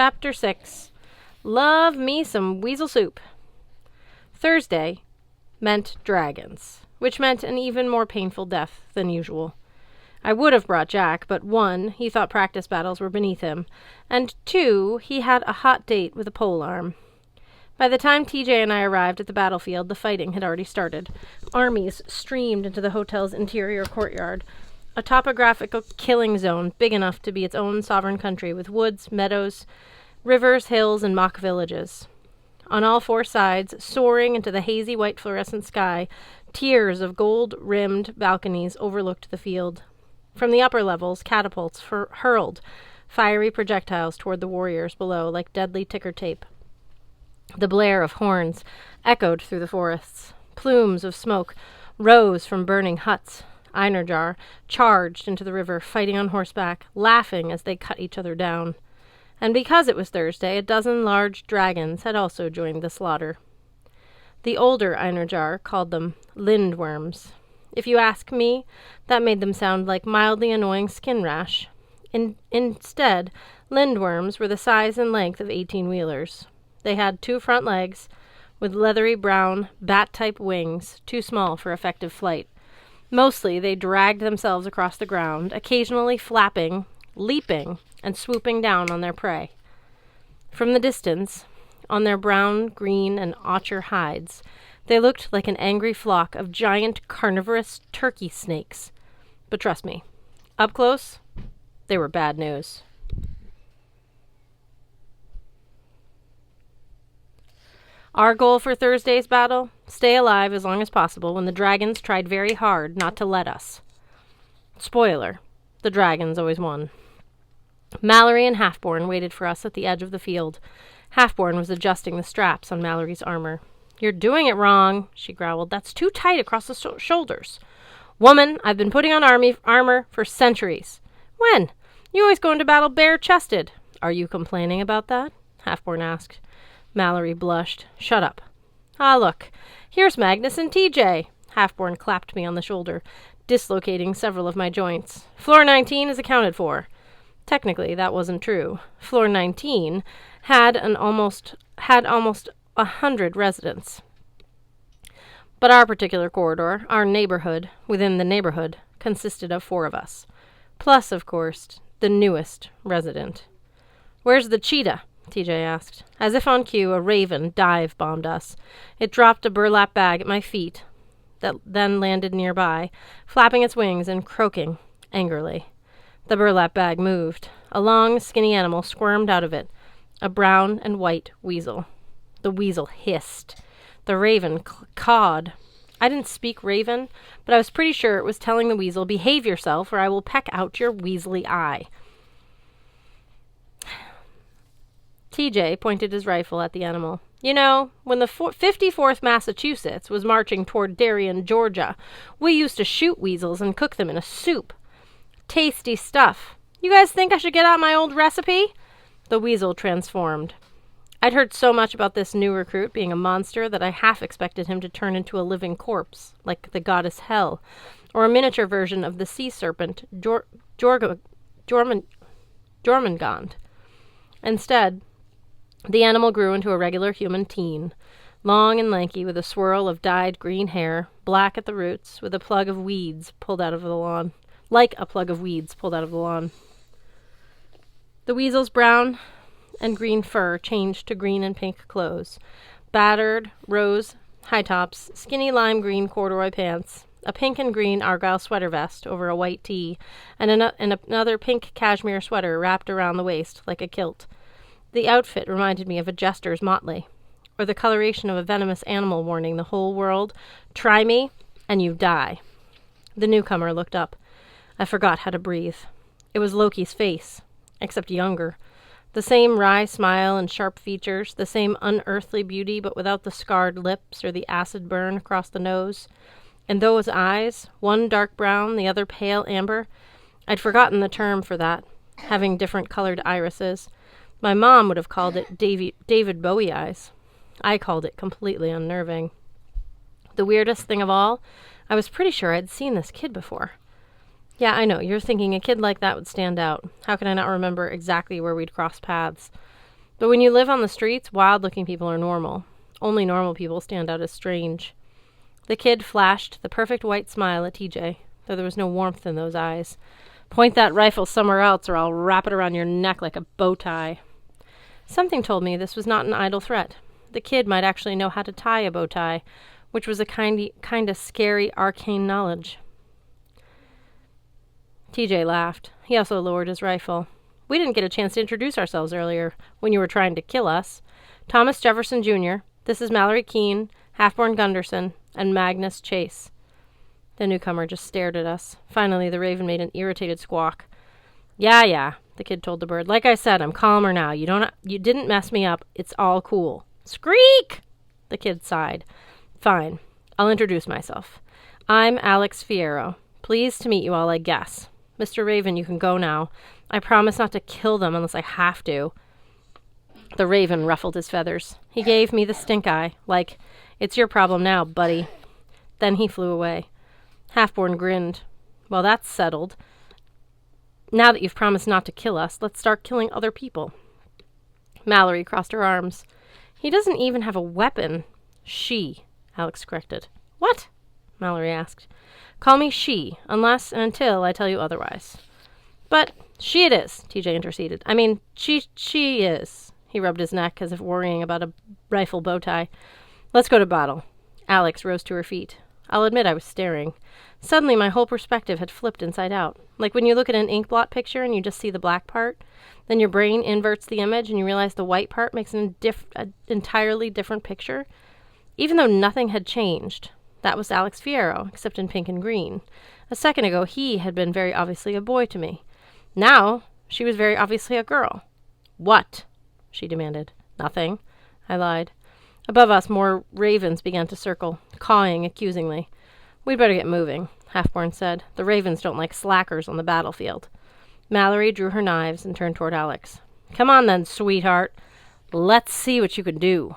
Chapter 6. Love me some weasel soup. Thursday meant dragons, which meant an even more painful death than usual. I would have brought Jack, but 1, he thought practice battles were beneath him, and 2, he had a hot date with a polearm. By the time TJ and I arrived at the battlefield, the fighting had already started. Armies streamed into the hotel's interior courtyard, a topographical killing zone big enough to be its own sovereign country, with woods, meadows, rivers, hills, and mock villages. On all 4 sides, soaring into the hazy white fluorescent sky, tiers of gold-rimmed balconies overlooked the field. From the upper levels, catapults hurled fiery projectiles toward the warriors below like deadly ticker tape. The blare of horns echoed through the forests. Plumes of smoke rose from burning huts. Einerjar charged into the river, fighting on horseback, laughing as they cut each other down. And because it was Thursday, a dozen large dragons had also joined the slaughter. The older Einerjar called them lindworms. If you ask me, that made them sound like mildly annoying skin rash. Instead, lindworms were the size and length of 18-wheelers. They had 2 front legs, with leathery brown, bat-type wings, too small for effective flight. Mostly, they dragged themselves across the ground, occasionally flapping, leaping, and swooping down on their prey. From the distance, on their brown, green, and ochre hides, they looked like an angry flock of giant carnivorous turkey snakes. But trust me, up close, they were bad news. Our goal for Thursday's battle? Stay alive as long as possible when the dragons tried very hard not to let us. Spoiler, the dragons always won. Mallory and Halfborn waited for us at the edge of the field. Halfborn was adjusting the straps on Mallory's armor. "You're doing it wrong," she growled. "That's too tight across the shoulders." "Woman, I've been putting on armor for centuries." "When? You always go into battle bare-chested." "Are you complaining about that?" Halfborn asked. Mallory blushed. "Shut up." "Ah, look, here's Magnus and TJ. Halfborn clapped me on the shoulder, dislocating several of my joints. "Floor 19 is accounted for." Technically, that wasn't true. Floor 19 had almost 100 residents. But our particular corridor, our neighborhood, within the neighborhood, consisted of 4 of us. Plus, of course, the newest resident. "Where's the cheetah?" TJ asked. As if on cue, a raven dive-bombed us. It dropped a burlap bag at my feet, that then landed nearby, flapping its wings and croaking angrily. The burlap bag moved. A long, skinny animal squirmed out of it, a brown and white weasel. The weasel hissed. The raven cawed. I didn't speak raven, but I was pretty sure it was telling the weasel, "Behave yourself, or I will peck out your weaselly eye." TJ pointed his rifle at the animal. "You know, when the 54th Massachusetts was marching toward Darien, Georgia, we used to shoot weasels and cook them in a soup. Tasty stuff. You guys think I should get out my old recipe?" The weasel transformed. I'd heard so much about this new recruit being a monster that I half expected him to turn into a living corpse, like the goddess Hel, or a miniature version of the sea serpent Jormungand. Instead, the animal grew into a regular human teen, long and lanky, with a swirl of dyed green hair, black at the roots, with a plug of weeds pulled out of the lawn. The weasel's brown and green fur changed to green and pink clothes, battered rose high tops, skinny lime green corduroy pants, a pink and green argyle sweater vest over a white tee, and another pink cashmere sweater wrapped around the waist like a kilt. The outfit reminded me of a jester's motley, or the coloration of a venomous animal warning the whole world, "Try me, and you die." The newcomer looked up. I forgot how to breathe. It was Loki's face, except younger. The same wry smile and sharp features, the same unearthly beauty, but without the scarred lips or the acid burn across the nose. And those eyes, one dark brown, the other pale amber, I'd forgotten the term for that, having different colored irises. My mom would have called it David Bowie eyes. I called it completely unnerving. The weirdest thing of all, I was pretty sure I'd seen this kid before. Yeah, I know, you're thinking a kid like that would stand out. How can I not remember exactly where we'd crossed paths? But when you live on the streets, wild-looking people are normal. Only normal people stand out as strange. The kid flashed the perfect white smile at TJ, though there was no warmth in those eyes. Point that rifle somewhere else or I'll wrap it around your neck like a bow tie. Something told me this was not an idle threat. The kid might actually know how to tie a bow tie, which was a kind of scary, arcane knowledge. TJ laughed. He also lowered his rifle. We didn't get a chance to introduce ourselves earlier when you were trying to kill us. Thomas Jefferson, Jr., this is Mallory Keene, Halfborn Gunderson, and Magnus Chase. The newcomer just stared at us. Finally, the raven made an irritated squawk. Yeah, the kid told the bird. Like I said, I'm calmer now. You didn't mess me up. It's all cool. Screek! The kid sighed. Fine. I'll introduce myself. I'm Alex Fierro. Pleased to meet you all, I guess. Mr. Raven, you can go now. I promise not to kill them unless I have to. The raven ruffled his feathers. He gave me the stink eye, like, it's your problem now, buddy. Then he flew away. Halfborn grinned. Well, that's settled. Now that you've promised not to kill us, let's start killing other people. Mallory crossed her arms. He doesn't even have a weapon. She, Alex corrected. What? Mallory asked. Call me she, unless and until I tell you otherwise. But she it is, TJ interceded. I mean, she is. He rubbed his neck as if worrying about a rifle bow tie. Let's go to battle. Alex rose to her feet. I'll admit I was staring. Suddenly my whole perspective had flipped inside out. Like when you look at an ink blot picture and you just see the black part, then your brain inverts the image and you realize the white part makes an entirely different picture. Even though nothing had changed. That was Alex Fierro, except in pink and green. A second ago, he had been very obviously a boy to me. Now, she was very obviously a girl. What? She demanded. Nothing, I lied. Above us, more ravens began to circle, cawing accusingly. We'd better get moving, Halfborn said. The ravens don't like slackers on the battlefield. Mallory drew her knives and turned toward Alex. Come on then, sweetheart. Let's see what you can do.